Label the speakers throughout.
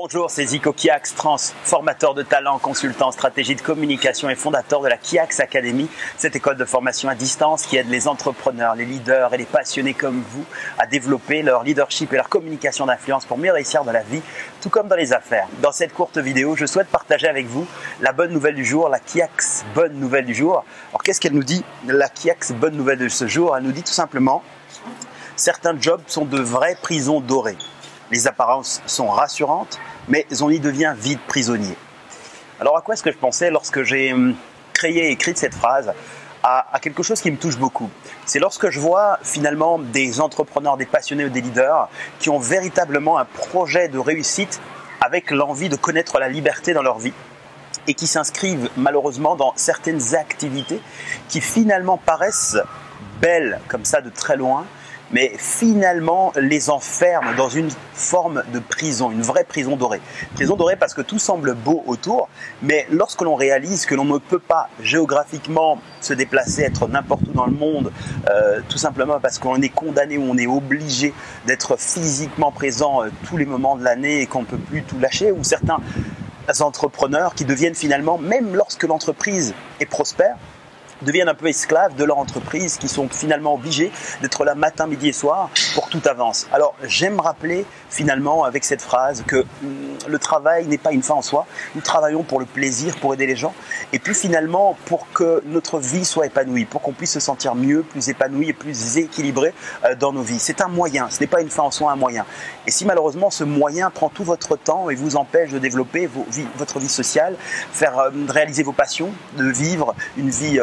Speaker 1: Bonjour, c'est Zico Kiax, transformateur de talent, consultant en stratégie de communication et fondateur de la Kiax Academy, cette école de formation à distance qui aide les entrepreneurs, les leaders et les passionnés comme vous à développer leur leadership et leur communication d'influence pour mieux réussir dans la vie, tout comme dans les affaires. Dans cette courte vidéo, je souhaite partager avec vous la bonne nouvelle du jour, la Kiax bonne nouvelle du jour. Alors qu'est-ce qu'elle nous dit, la Kiax bonne nouvelle de ce jour? Elle nous dit tout simplement, certains jobs sont de vraies prisons dorées. Les apparences sont rassurantes, mais on y devient vite prisonnier. Alors à quoi est-ce que je pensais lorsque j'ai créé et écrit cette phrase? À quelque chose qui me touche beaucoup. C'est lorsque je vois finalement des entrepreneurs, des passionnés ou des leaders qui ont véritablement un projet de réussite avec l'envie de connaître la liberté dans leur vie et qui s'inscrivent malheureusement dans certaines activités qui finalement paraissent belles comme ça de très loin, mais finalement les enferment dans une forme de prison, une vraie prison dorée. Prison dorée parce que tout semble beau autour, mais lorsque l'on réalise que l'on ne peut pas géographiquement se déplacer, être n'importe où dans le monde, tout simplement parce qu'on est condamné ou on est obligé d'être physiquement présent tous les moments de l'année et qu'on ne peut plus tout lâcher, ou certains entrepreneurs qui deviennent finalement, même lorsque l'entreprise est prospère, deviennent un peu esclaves de leur entreprise, qui sont finalement obligés d'être là matin, midi et soir pour que tout avance. Alors j'aime rappeler finalement avec cette phrase que le travail n'est pas une fin en soi, nous travaillons pour le plaisir, pour aider les gens et puis finalement pour que notre vie soit épanouie, pour qu'on puisse se sentir mieux, plus épanoui et plus équilibré dans nos vies. C'est un moyen, ce n'est pas une fin en soi, un moyen. Et si malheureusement ce moyen prend tout votre temps et vous empêche de développer votre vie sociale, réaliser vos passions, de vivre une vie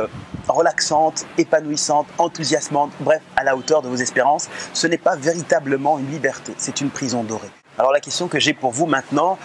Speaker 1: relaxante, épanouissante, enthousiasmante, bref, à la hauteur de vos espérances, ce n'est pas véritablement une liberté, c'est une prison dorée. Alors la question que j'ai pour vous maintenant,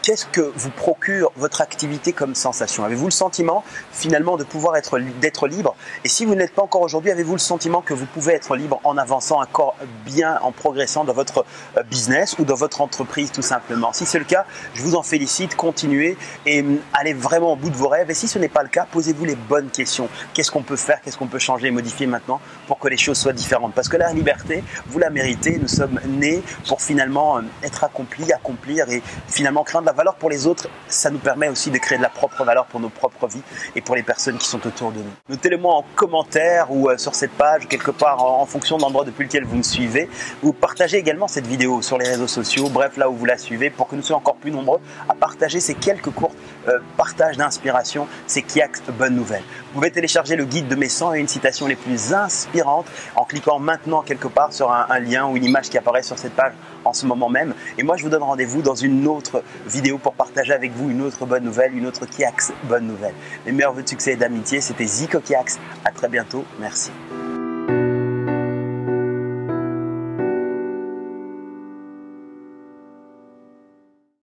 Speaker 1: qu'est-ce que vous procure votre activité comme sensation? Avez-vous le sentiment finalement de pouvoir d'être libre? Et si vous n'êtes pas encore aujourd'hui, avez-vous le sentiment que vous pouvez être libre en avançant encore bien, en progressant dans votre business ou dans votre entreprise tout simplement? Si c'est le cas, je vous en félicite, continuez et allez vraiment au bout de vos rêves. Et si ce n'est pas le cas, posez-vous les bonnes questions. Qu'est-ce qu'on peut faire? Qu'est-ce qu'on peut changer et modifier maintenant pour que les choses soient différentes? Parce que la liberté, vous la méritez. Nous sommes nés pour finalement être accomplis, accomplir et finalement créer de la valeur pour les autres. Ça nous permet aussi de créer de la propre valeur pour nos propres vies et pour les personnes qui sont autour de nous. Notez-le-moi en commentaire ou sur cette page, quelque part en fonction de l'endroit depuis lequel vous me suivez. Vous partagez également cette vidéo sur les réseaux sociaux, bref, là où vous la suivez, pour que nous soyons encore plus nombreux à partager ces quelques courts partages d'inspiration, ces Kiax bonnes nouvelles. Vous pouvez télécharger le guide de mes 101 citations les plus inspirantes en cliquant maintenant quelque part sur un lien ou une image qui apparaît sur cette page en ce moment même. Et moi, je vous donne rendez-vous dans une autre vidéo pour partager avec vous une autre bonne nouvelle, une autre Kiax bonne nouvelle. Les meilleurs vœux de succès et d'amitié, c'était Zico Kiax. À très bientôt. Merci.